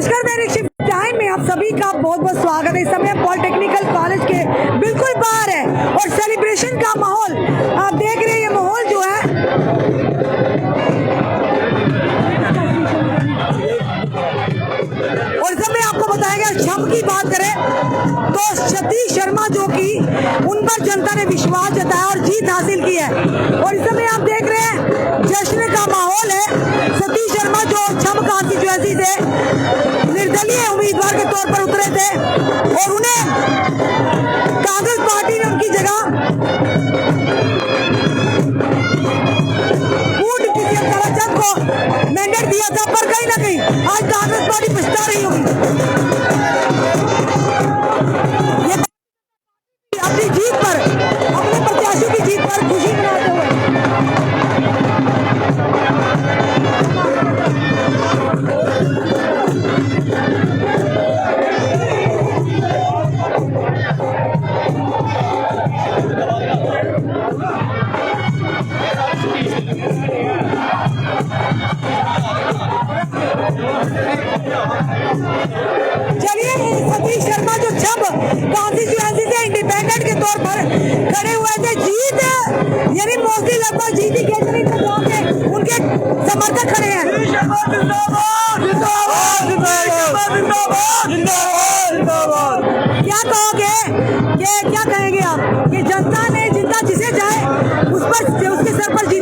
नमस्कार, दैनिक shift time में आप सभी का बहुत बहुत स्वागत है। इस समय पॉलिटेक्निकल कॉलेज के बिल्कुल बाहर है और सेलिब्रेशन का माहौल आप देख रहे हैं। ये माहौल जो है और इस समय आपको बताया गया, छम की बात करें तो सतीश शर्मा जो कि उन पर जनता ने विश्वास जताया और जीत हासिल की है। और इस समय आप देख रहे हैं जश्न का माहौल है। सतीश शर्मा जो छम कॉन्स्टिट्यूएंसी से निर्दलीय उम्मीदवार के तौर पर उतरे थे और उन्हें कांग्रेस पार्टी ने उनकी जगह ताराचंद को मैंडेट दिया था, पर कहीं ना कहीं आज कांग्रेस पार्टी पछता रही होगी। अपनी जीत पर, अपने प्रत्याशी की जीत पर खुशी मनाते हुए चलिए, सतीश शर्मा जो जब कॉन्स्टिट्यूएंसी से इंडिपेंडेंट के तौर पर खड़े हुए थे, जीत यानी मोस्टली लगभग जीत ही केजरी के गांव में उनके समर्थक खड़े हैं। क्या कहोगे, क्या कहेंगे आप कि जनता ने जिसे चाहे उस पर, उसके सर पर जीत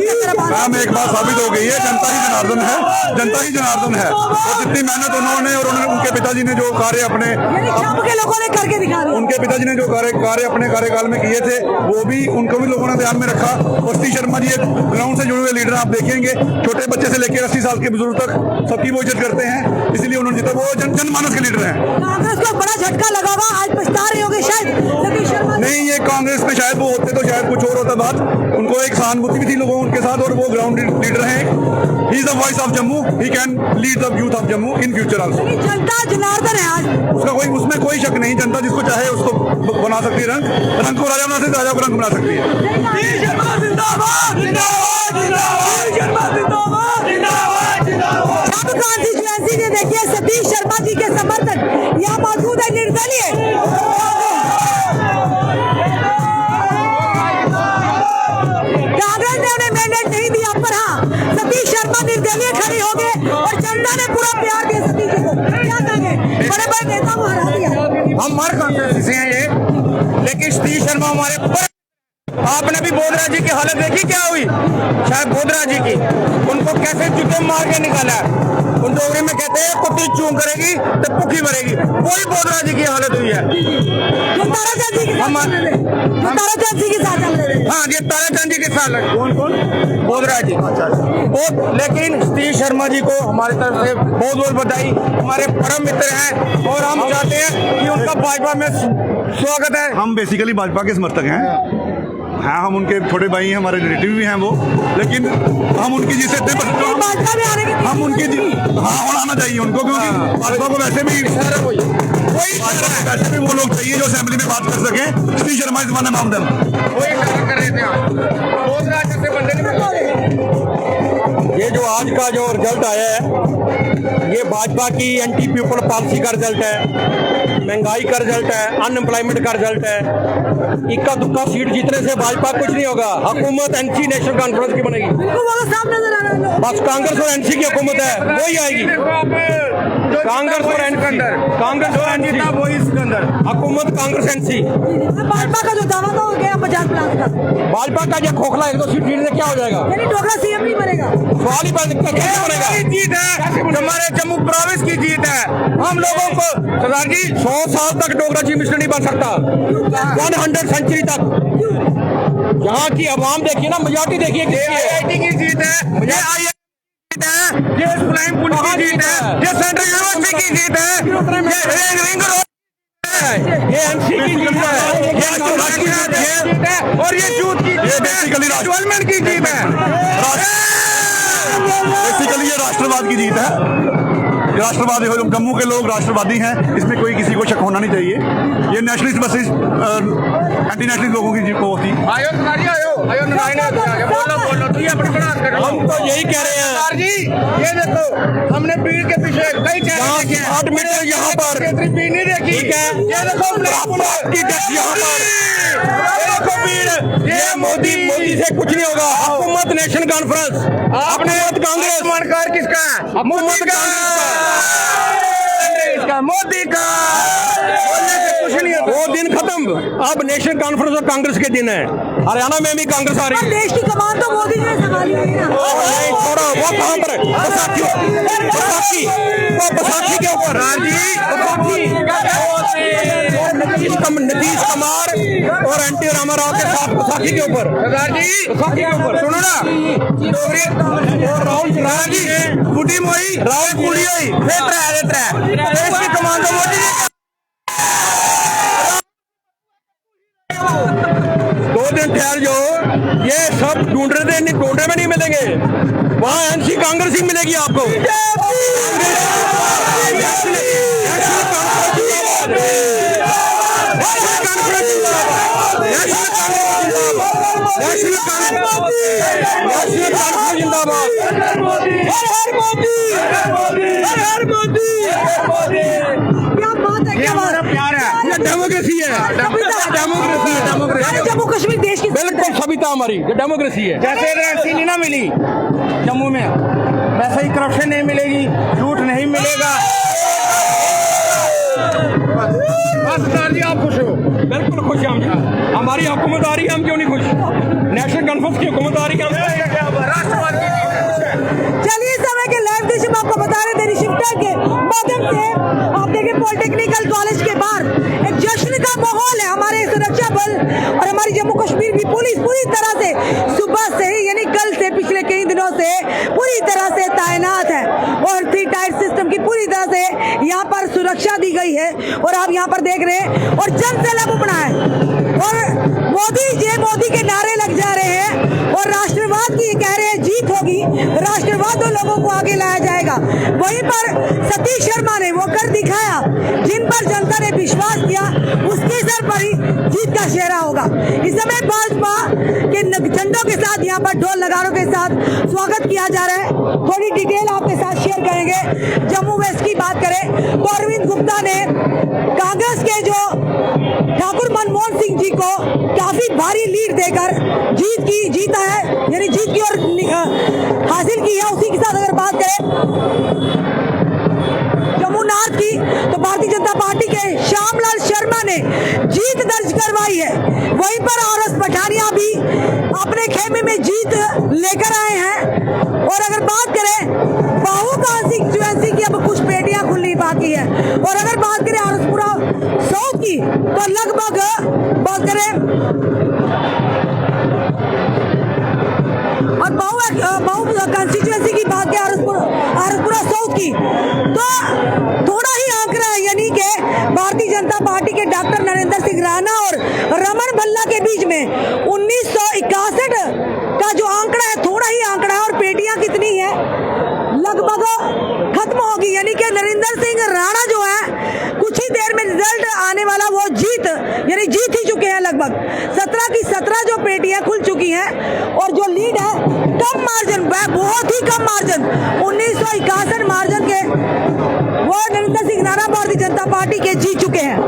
मैम एक बात साबित हो गई है, जनता ही जनार्दन है, जनता ही जनार्दन है। और जितनी मेहनत उन्होंने और उनके पिताजी ने जो कार्य अपने के लोगों ने करके दिखा दिया, उनके पिताजी ने जो कार्य अपने कार्यकाल में किए थे वो भी उनको भी लोगों ने ध्यान में रखा। और सतीश शर्मा जी एक ग्राउंड से जुड़े हुए लीडर आप देखेंगे, छोटे बच्चे से लेकर 80 साल के बुजुर्ग तक सबकी वो इज्जत करते हैं, इसलिए उन्होंने जीता। वो जनमानस के लीडर हैं। कांग्रेस को बड़ा झटका लगा हुआ, आज पछता रहे होंगे शायद सतीश शर्मा। नहीं, ये कांग्रेस में शायद वो होते तो शायद कुछ और होता बात। उनको एक सहानुभूति भी थी लोगों उनके साथ, और वो ग्राउंड लीडर हैं। He is the voice of Jammu, he can lead the youth of Jammu in future also. जनता जनार्दन है आज, उसमें कोई शक नहीं। जनता जिसको चाहे उसको बना सकती है, रंग को राजा बना सकती है, राजा को रंग बना सकती है। कॉन्स्टिट्यूएंसी से देखिए सतीश शर्मा जी के समर्थक यहाँ मौजूद है। निर्दलीय कांग्रेस ने उन्हें मैंडेट नहीं दिया, पर हाँ सतीश शर्मा निर्दलीय खड़ी हो गए और जनता ने पूरा प्यार दिया सतीश जी को। क्या कहेंगे, बड़े बड़े नेता को हरा दिया। हम हर कांग्रेस से हैं ये, लेकिन सतीश शर्मा हमारे आपने भी बोधरा जी की हालत देखी क्या हुई, शायद बोधरा जी की, उनको कैसे चुके मार के निकाला है। उन डोगरी में कहते हैं कुत्ती चूं करेगी तो भूखी मरेगी, वही बोधरा जी की हालत हुई है। ताराचंद जी के साथ, हाँ ये ताराचंद जी के साथ कौन बोधरा जी। लेकिन सतीश शर्मा जी को हमारी तरफ से बहुत बहुत बधाई, हमारे परम मित्र हैं और हम चाहते हैं कि उनका भाजपा में स्वागत है। हम बेसिकली भाजपा के समर्थक हैं। हाँ, हम उनके छोटे भाई हैं, हमारे रिलेटिव भी हैं वो, लेकिन हम उनकी जिसे हम उनकी हाँ आना चाहिए उनको, क्योंकि भाजपा को वैसे भी वो लोग चाहिए जो असेंबली में बात कर सके। सतीश शर्मा इस माने मामदम कर रहे थे। ये जो आज का जो रिजल्ट आया है, ये भाजपा की एंटी पीपल पॉलिसी का रिजल्ट है, महंगाई का रिजल्ट है, अनएम्प्लॉयमेंट का रिजल्ट है। इक्का दुक्का सीट जीतने से भाजपा कुछ नहीं होगा। हुकूमत एनसी नेशनल कॉन्फ्रेंस की बनेगी, बस कांग्रेस और एनसी की हुकूमत है, वही आएगी। कांग्रेस और एनसी वही इसके अंदर हुकूमत, कांग्रेस एनसी। भाजपा का जो दावा था हो गया 50+ का, भाजपा का जो खोखला 1-2 सीट जीतने क्या हो जाएगा, यानी डोगरा सीएम नहीं बनेगा। सवाल ही कैसे बनेगा। जीत है हमारे जम्मू प्रोविंस की जीत है। हम लोगों को सरदार जी 100 साल तक डोगरा चीफ मिनिस्टर नहीं बन सकता, 100 सेंचुरी तक। यहाँ की आवाम देखिए ना, मेजॉरिटी देखिए, IIT की जीत है, ये जीत है, ये सुप्रीम कोर्ट की जीत है, ये सेंट्रल यूनिवर्सिटी की जीत है, ये रिंग रोड है, ये एमसी की जीत है, ये की जीत है, और ये यूथ की जीत है, डेवलपमेंट की जीत है, बेसिकली ये राष्ट्रवाद की जीत है। राष्ट्रवादी हो, जम्मू के लोग राष्ट्रवादी हैं, इसमें कोई किसी को शक होना नहीं चाहिए। ये नेशनलिस्ट बसेस एंटी नेशनलिस्ट लोगों की वो होती। आयो सरदार जी, आयो नारायण बोलो तू अपनी बना कर। हम तो यही कह रहे हैं सरदार जी, ये देखो हमने भीड़ के पीछे कई चेहरे देखे हैं, 8 मीटर यहाँ पर भीड़ नहीं देखी, ठीक है। ये देखो की यहाँ पर, ये देखो भीड़, ये मोदी से कुछ नहीं होगा। हुकूमत नेशन कॉन्फ्रेंस, आपने कांग्रेस मानकर किसका है? हुकूमत का, मोदी का, बोलने से कुछ नहीं होता। वो दिन खत्म, अब नेशनल कॉन्फ्रेंस और कांग्रेस के दिन है। हरियाणा में भी कांग्रेस आ रही है। देश की कमान तो मोदी जी ने संभाली है ना। नहीं छोड़ो, वो कहाँ पर है? बैसाखी के ऊपर नीतीश कुमार और एनटी रामाराव के साथ बैसाखी के ऊपर, बैसाखी के ऊपर सुनो ना, राहुल जी कुटी मोई, राहुल कुड़ी हुई, देश की कमान तो मोदी जी। 2 दिन ठहर जाओ, ये सब ढूंढ रहे थे, ढूंढने में नहीं मिलेंगे, वहाँ एनसी कांग्रेस ही मिलेगी आपको। डेमोक्रेसी है, जम्मू कश्मीर देश की बिल्कुल सभ्यता हमारी, डेमोक्रेसी है। जैसे एनसी नहीं ना मिली जम्मू में, वैसे ही करप्शन नहीं मिलेगी, झूठ नहीं मिलेगा। सरदार जी आप खुश हो? बिल्कुल खुश हैं हम। हमारी हुकूमत आ रही है, हम क्यों नहीं खुश? नेशनल कॉन्फ्रेंस की हुकूमत आ रही है, चलिए समय के लाइव दृश्य आपको बता रहे थे शिफ्टर के माध्यम से। आप देखिए पॉलिटेक्निकल कॉलेज के बाहर एक जश्न का माहौल है। हमारे सुरक्षा बल और हमारी जम्मू कश्मीर की पुलिस पूरी तरह से सुबह से ही, यानी कल से, पिछले कई दिनों से पूरी तरह से तैनात है और 3 टायर सिस्टम की पूरी तरह से यहाँ पर सुरक्षा दी गई है। और आप यहाँ पर देख रहे हैं और जनसैलाब उमड़ा है और मोदी जय मोदी के नारे लग जा रहे हैं और राष्ट्रवाद की कह रहे हैं जीत होगी, राष्ट्रवाद लोगों को आगे लाया जाएगा। वहीं पर सतीश शर्मा ने वो कर दिखाया जिन पर जनता ने विश्वास किया, उसके सर पर ही जीत का सेहरा होगा। इस समय भाजपा के झंडों के साथ यहाँ पर ढोल नगाड़ों के साथ स्वागत किया जा रहा है। थोड़ी डिटेल आपके साथ शेयर करेंगे। जम्मू वेस्ट की बात करें तो अरविंद गुप्ता ने कांग्रेस के जो ठाकुर मनमोहन सिंह जी को काफी भारी लीड देकर जीता है, यानी जीत की ओर हासिल की है। उसी के साथ अगर बात करें जम्मू नॉर्थ की तो भारतीय जनता पार्टी के श्यामलाल शर्मा ने जीत दर्ज करवाई है। वहीं पर आरएस पठानिया भी अपने खेमे में जीत लेकर आए हैं। और अगर बात करें बाहू कॉन्स्टिट्यूएंसी की, अब कुछ पेटियां खुलनी बाकी है। और अगर बात करें आरएसपुरा साउथ की तो लगभग बात करें और बाहू कॉन्स्टिट्यूएंसी की बात करें आरएसपुरा साउथ की तो थोड़ा ही आंकड़ा है, यानी कि भारतीय जनता पार्टी के डॉक्टर नरेंद्र सिंह राणा और रमन भल्ला के बीच में 1961 का जो आंकड़ा है, थोड़ा ही आंकड़ा है। और पेटियां कितनी है, लगभग खत्म होगी, यानी कि नरेंद्र सिंह राणा जो है कुछ ही देर में रिजल्ट आने वाला, वो जीत ही चुके हैं। लगभग 17 की 17 जो पेटियां खुल चुकी हैं और जो लीड है कम मार्जिन, बहुत ही कम मार्जिन, 1961 मार्जिन के वो नरेंद्र सिंह राणा भारतीय जनता पार्टी के जीत चुके हैं।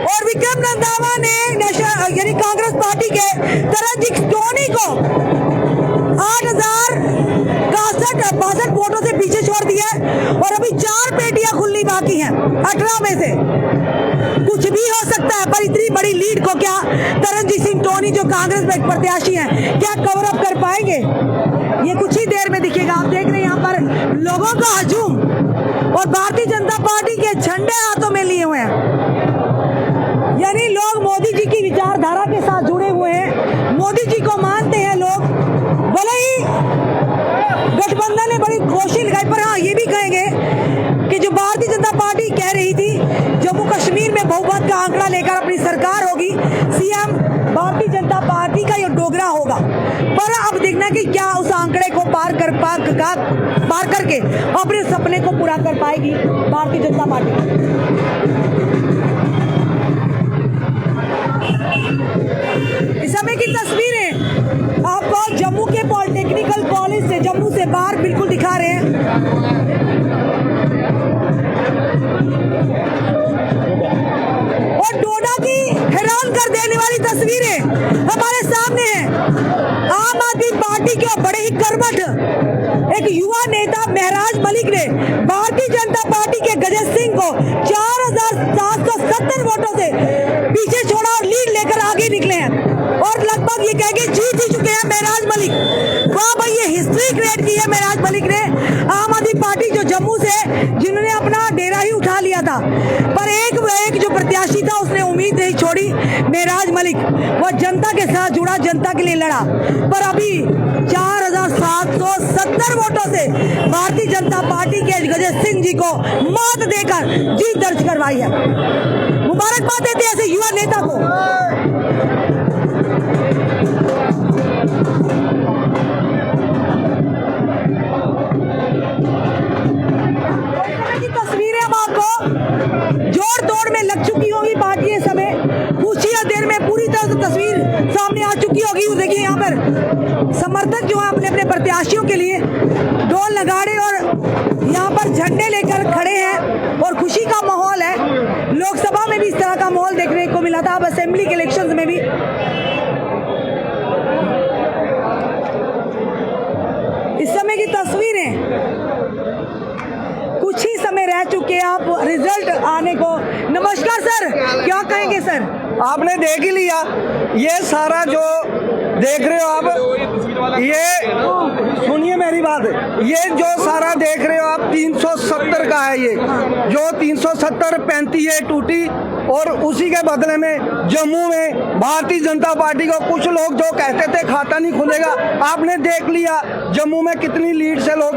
और विक्रम रंधावा ने यानी कांग्रेस पार्टी के तरनजीत टोनी को 8,062 वोटों से पीछे छोड़ दिया और अभी 4 पेटियां खुलनी बाकी हैं 18 में से। कुछ भी हो सकता है, पर इतनी बड़ी लीड को क्या तरनजीत सिंह टोनी जो कांग्रेस में एक प्रत्याशी हैं क्या कवर अप कर पाएंगे? ये कुछ ही देर में दिखेगा। आप देख रहे हैं यहाँ पर लोगों का हजूम और भारतीय जनता पार्टी के झंडे हाथों में लिए हुए हैं, यानी लोग मोदी जी की विचारधारा के साथ जुड़े हुए हैं, मोदी जी को मानते हैं लोग। भले ही गठबंधन ने बड़ी कोशिश लगाई, पर हाँ ये भी कहेंगे कि जो भारतीय जनता पार्टी कह रही थी जम्मू कश्मीर में बहुमत का आंकड़ा लेकर अपनी सरकार होगी, सीएम भारतीय जनता पार्टी का ये डोगरा होगा। पर अब देखना कि क्या उस आंकड़े को पार करके अपने सपने को पूरा कर पाएगी भारतीय जनता पार्टी। इस समय की तस्वीरें आपको जम्मू के पॉलिटेक्निकल कॉलेज से, जम्मू से बाहर बिल्कुल दिखा रहे हैं। और डोडा की हैरान कर देने वाली तस्वीरें हमारे सामने हैं। आम आदमी पार्टी के बड़े ही कर्मठ एक युवा नेता महराज मलिक ने भारतीय जनता पार्टी के गजेश सिंह को 4770 वोटों से पीछे छोड़ा और लीड लेकर आगे निकले हैं और लगभग ये कह के जीत ही चुके हैं महराज मलिक। वाह भाई, ये हिस्ट्री क्रिएट की है महराज मलिक ने। आम आदमी पार्टी जो जम्मू से, जिन्होंने अपना डेरा ही उठा लिया था, पर एक जो प्रत्याशी था उसने उम्मीद नहीं छोड़ी। महराज मलिक वो जनता के साथ जुड़ा, जनता के लिए लड़ा, पर अभी 4770 वोटों से भारतीय जनता पार्टी के गजेश सिंह जी को मात देकर जीत दर्ज करवाई है। मुबारकबाद देते हैं ऐसे युवा नेता को। तस्वीरें अब आपको जोड़ तोड़ में लग चुकी होगी पार्टी इस समय। कुछ ही देर में पूरी तरह से तस्वीर सामने आ चुकी होगी। देखिए यहाँ पर समर्थक जो है अपने अपने प्रत्याशियों के लिए ढोल नगाड़े और यहाँ पर झंडे लेकर खड़े हैं और खुशी का माहौल है। लोकसभा में भी इस तरह का माहौल देखने को मिला था, अब असेंबली के इलेक्शंस में भी। इस समय की तस्वीरें, कुछ ही समय रह चुके हैं आप रिजल्ट आने को। नमस्कार सर, क्या कहेंगे सर? आपने देख ही लिया, ये सारा जो देख रहे हो आप, ये सुनिए मेरी बात, ये जो सारा देख रहे हो आप 370 का है। ये जो 370 35 है टूटी, और उसी के बदले में जम्मू में भारतीय जनता पार्टी को कुछ लोग जो कहते थे खाता नहीं खुलेगा, आपने देख लिया जम्मू में कितनी लीड से लोग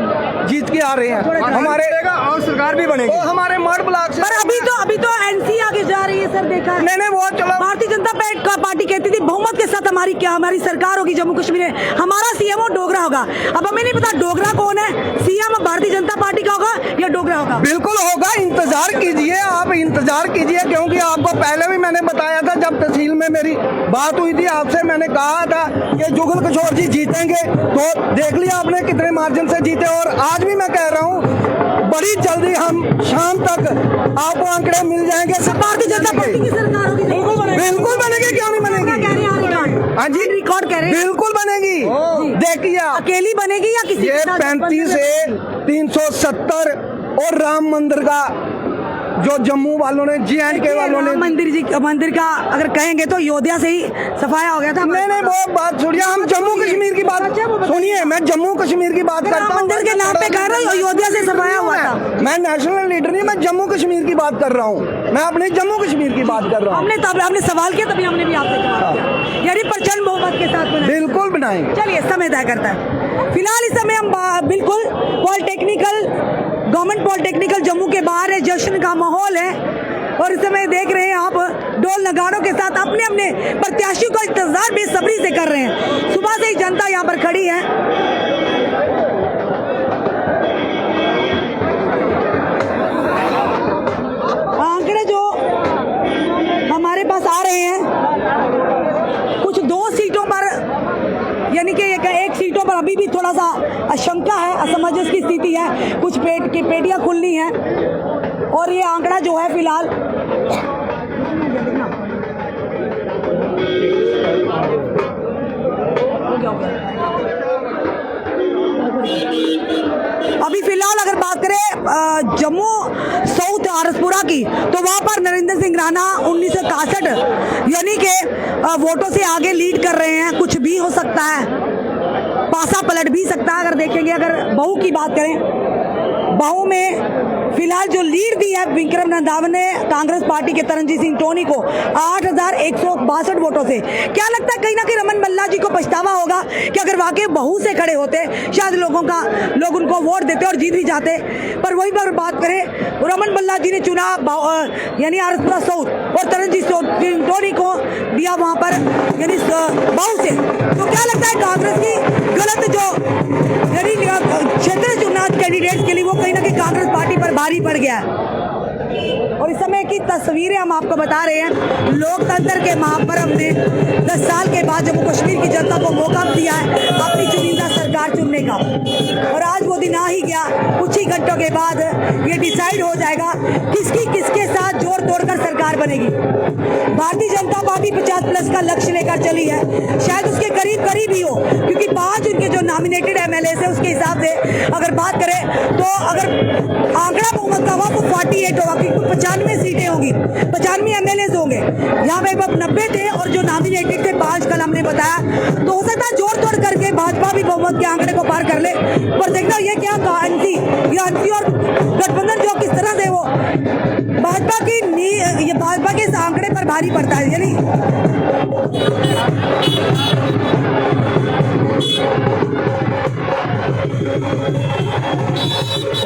जीत के आ रहे हैं। हमारे और सरकार भी बनेगी, तो हमारे मर्ड ब्लॉक से। पर अभी तो एनसी आगे जा रही है सर, देखा है? नहीं वो चलो, भारतीय जनता पार्टी कहती थी बहुमत के साथ हमारी सरकार होगी जम्मू कश्मीर में, हमारा सीएम डोगरा होगा। अब हमें नहीं पता डोगरा कौन है, सीएम भारतीय जनता पार्टी का होगा या डोगरा होगा? बिल्कुल होगा, इंतजार कीजिए, आप इंतजार कीजिए, क्योंकि आपको पहले भी मैंने बताया था, जब तहसील में मेरी बात हुई थी आपसे, मैंने कहा था कि जुगल किशोर जी जीतेंगे, तो देख लिया आपने कितने मार्जिन से जीते। और आज भी मैं कह रहा हूँ बड़ी जल्दी हम शाम तक आपको आंकड़े मिल जाएंगे। भारतीय जनता पार्टी की सरकार होगी, बिल्कुल बनेगी, क्यों नहीं बनेगी? हाँ जी, रिकॉर्ड कह रहे हैं, बिल्कुल बनेगी। देखिए अकेली बनेगी या किसी ये 35 से 370 और राम मंदिर का जो जम्मू वालों ने, J&K वालों ने मंदिर का अगर कहेंगे तो अयोध्या से ही सफाया हो गया था। नहीं वो बात छोड़िए, हम जम्मू कश्मीर की बात सुनिए, मैं जम्मू कश्मीर की बात करता हूँ। मंदिर के नाम पे कह रहा हूँ अयोध्या से सफाया हुआ था। मैं नेशनल लीडर नहीं, मैं जम्मू कश्मीर की बात कर रहा हूँ, मैं अपने जम्मू कश्मीर की बात कर रहा हूँ। आपने सवाल किया तभी हमने भी आपसे जवाब दिया, यानी प्रचंड बहुमत के साथ बिल्कुल बनाएंगे। चलिए समय तय करता है। फिलहाल इस समय हम बिल्कुल गवर्नमेंट पॉलिटेक्निकल जम्मू के बाहर है, जश्न का माहौल है और इस समय देख रहे हैं आप ढोल नगाड़ों के साथ अपने अपने प्रत्याशियों का इंतजार बेसब्री से कर रहे हैं। सुबह से ही जनता यहाँ पर खड़ी है। आंकड़े जो हमारे पास आ रहे हैं, कुछ 2 सीटों पर, यानी कि एक सीटों पर अभी भी थोड़ा सा आशंका है, असमंजस की स्थिति है, कुछ पेटियां खुलनी है और ये आंकड़ा जो है फिलहाल अभी फिलहाल अगर बात करें जम्मू साउथ आरसपुरा की, तो वहां पर नरेंद्र सिंह राणा 1961 यानी कि वोटों से आगे लीड कर रहे हैं। कुछ भी हो सकता है, पासा पलट भी सकता है। अगर देखेंगे, अगर बहू की बात करें, बहू में फिलहाल जो लीड दी है विक्रम रंधावा ने कांग्रेस पार्टी के तरनजीत सिंह टोनी को 8,162 वोटों से। क्या लगता है कहीं ना कहीं रमन बल्ला जी को पछतावा होगा कि अगर वाकई बहू से खड़े होते शायद लोग उनको वोट देते और जीत भी जाते। पर वही पर बात करें, रमन बल्ला जी ने चुना यानी आरसपुरा साउथ और तरनजीत सिंह टोनी को दिया वहां पर यानी बहू से। तो क्या लगता है कांग्रेस की गलत जो यानी क्षेत्रीय चुनाव कैंडिडेट के लिए वो कहीं ना कहीं कांग्रेस पार्टी पर भारी पड़ गया है। और इस समय की तस्वीरें हम आपको बता रहे हैं। लोकतंत्र के महापर्व में 10 साल के बाद जम्मू कश्मीर की जनता को मौका दिया है अपनी चुनिंदा सरकार चुनने का, और आज वो दिन आ ही गया। कुछ ही घंटों के बाद ये डिसाइड हो जाएगा किसके साथ जोड़ तोड़कर सरकार बनेगी। भारतीय जनता पार्टी 50+ का लक्ष्य लेकर चली है, शायद उसके करीब ही हो, क्योंकि 5 उनके जो नॉमिनेटेड MLA है उसके हिसाब से अगर बात करें तो अगर आंकड़ा बहुमत का हुआ तो 48 होगा, क्योंकि 95 सीटें होंगी, 95 MLA होंगे। यहाँ पे 90 थे और जो नॉमिनेटेड थे 5 कल हमने बताया, तो हो सकता है जोड़ तोड़ करके भाजपा भी बहुमत के आंकड़े को पार कर ले। पर देखना ये क्या अंती और गठबंधन जो किस तरह से वो भाजपा के इस आंकड़े पर भारी पड़ता है। यानी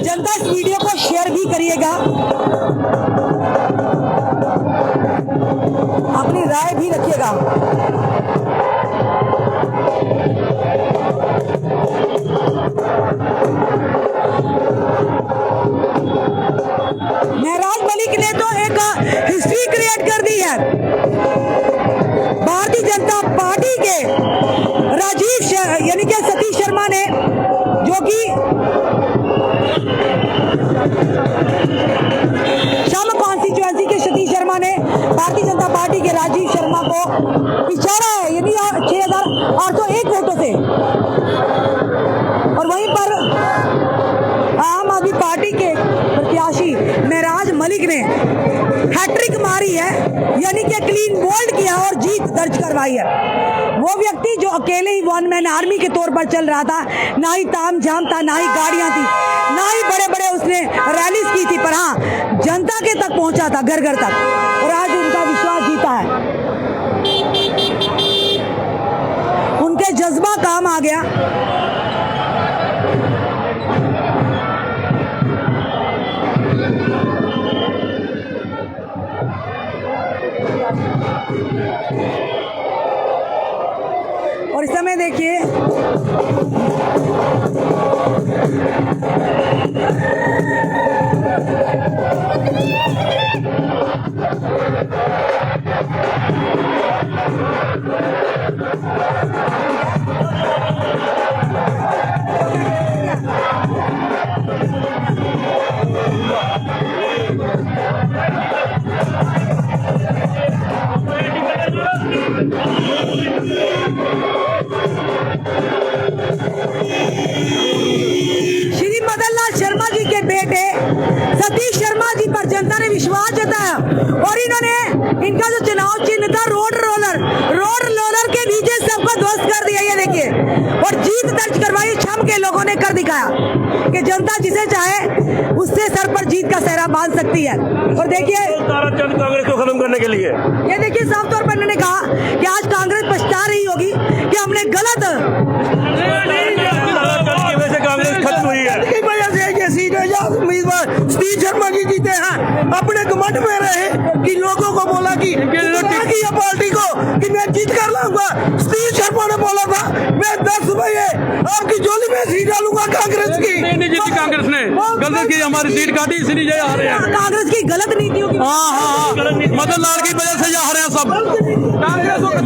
जनता इस वीडियो को शेयर भी करिएगा, अपनी राय भी रखिएगा। महराज मलिक ने तो एक हिस्ट्री क्रिएट कर दी है। भारतीय जनता पार्टी के यानी कि सतीश शर्मा ने, जो कि शामा कॉन्स्टिट्यूएंसी के सतीश शर्मा ने भारतीय जनता पार्टी के राजीव शर्मा को पिछाड़ा है, यानी 6,801 वोटों से। और वहीं पर आम आदमी पार्टी के प्रत्याशी महराज मलिक ने हैट्रिक मारी है, यानी कि क्लीन बोल्ड किया और जीत दर्ज करवाई है। वो व्यक्ति जो अकेले ही 1 मैन आर्मी के तौर पर चल रहा था, ना ही ताम झाम था, ना ही गाड़ियां थी, ना ही बड़े बड़े उसने रैलीज की थी, पर हाँ जनता के तक पहुंचा था, घर घर तक, और आज उनका विश्वास जीता है। उनके जज्बा काम आ गया। और इस समय देखिए श्री मदन लाल शर्मा जी के बेटे सतीश शर्मा जी पर जनता ने विश्वास जताया और इन्होंने इनका जो चुनाव चिन्ह था रोड रोलर के नीचे सबको ध्वस्त कर दिया। ये देखिए, और जीत दर्ज करवाई छम के लोगों ने कर दिखाया कि जनता जिसे चाहे उससे सर पर जीत का सेहरा बांध सकती है। और देखिए ताराचंद कांग्रेस को खत्म करने के लिए, ये देखिए साफ तौर पर इन्होंने कहा कि आज कांग्रेस पछता रही होगी कि हमने गलत कांग्रेस खत्म हुई है। की वजह से ये सीट है या उम्मीदवार सतीश शर्मा जी जीते हैं, अपने घमंड में रहे कि लोगों को बोला कि ये पार्टी को कि मैं जीत कर लाऊंगा। सतीश शर्मा ने बोला था मैं 10 बजे आपकी झोली में सीट डालूंगा कांग्रेस की। नहीं जीती कांग्रेस ने, गलत की हमारी सीट काटी, इसलिए आ रहे हैं। कांग्रेस की गलत नीतियों की मदन लाल की वजह से जा रहे हैं सब,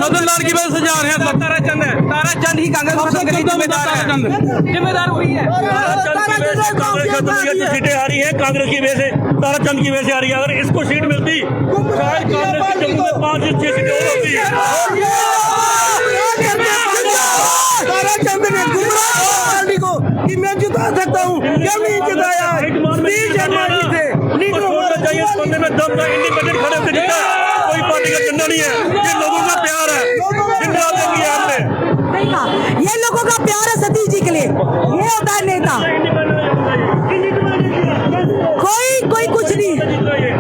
मदन लाल की वजह से जा रहे हैं सब। ताराचंद ही कांग्रेस जिम्मेदार हुई है। कांग्रेस सीटें आ रही है कांग्रेस की वजह से, ताराचंद की वजह से आ रही है। अगर इसको सीट मिलती शायद कांग्रेस की जम्मू में 5-6 सीटें और होती है। ताराचंद ने गुमराह पार्टी को कि मैं जिता सकता हूँ, क्या नहीं जिताया। सतीश शर्मा जी थे चाहिए इस बंदे में दम का, इंडिपेंडेंट खड़े होकर जीता। कोई पार्टी का झंडा नहीं है, ये लोगों का प्यार है। ये लोगों का प्यार है सतीश जी के लिए, ये होता है नेता। कोई कुछ नहीं।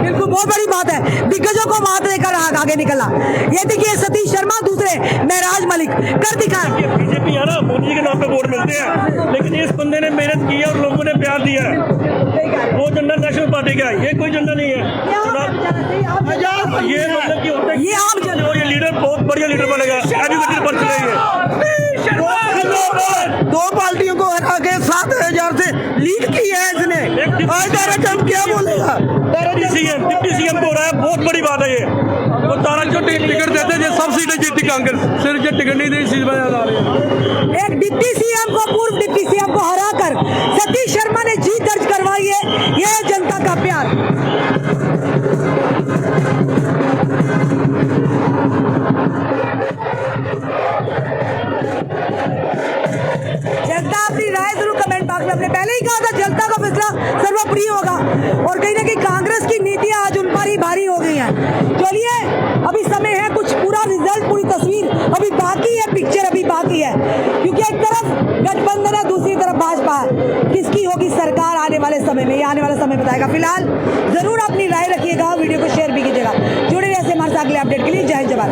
बिल्कुल बहुत बड़ी बात है, दिग्गजों को मात देकर आगे निकला। ये देखिए सतीश शर्मा, दूसरे महराज मलिक कर दिखा। बीजेपी है ना, मोदी के नाम पे वोट मिलते हैं, लेकिन इस बंदे ने मेहनत की है और लोगों ने प्यार दिया है। वो झंडा नेशनल पार्टी का है, ये कोई झंडा नहीं है। ये मतलब कि होता है, ये आम जन, ये लीडर बहुत बढ़िया लीडर बनेगा, एजुकेटेड पर्सन है ये। दो पार्टियों को हरा के 7,000 से लीड की है इसने। आज डायरेक्ट क्या बोलेगा? डिप्टी सीएम को हो रहा है, बहुत बड़ी बात है ये। वो तारा जो टिकट देते थे सब सीटें जीती कांग्रेस, सिर्फ जो टिकट नहीं दी सीट में आ रही है। एक डिप्टी सीएम को, पूर्व डिप्टी सीएम को हराकर सतीश शर्मा ने जीत दर्ज करवाई है। यह है जनता का प्यार। जनता अपनी राय जरूर कमेंट बॉक्स में, हमने पहले ही कहा था जनता का फैसला सर्वोपरि होगा, और कहीं ना कहीं कांग्रेस की नीतियां आज उन पर ही भारी हो गई हैं। चलिए अभी समय है, कुछ पूरा रिजल्ट, पूरी तस्वीर अभी बाकी है, पिक्चर अभी बाकी है, क्योंकि एक तरफ गठबंधन है, दूसरी तरफ भाजपा है। किसकी होगी सरकार आने वाले समय में, ये आने वाला समय बताएगा। फिलहाल जरूर अपनी राय रखिएगा, वीडियो को शेयर भी कीजिएगा। जुड़े रहिए हमारे साथ अगले अपडेट के लिए। जय जवान।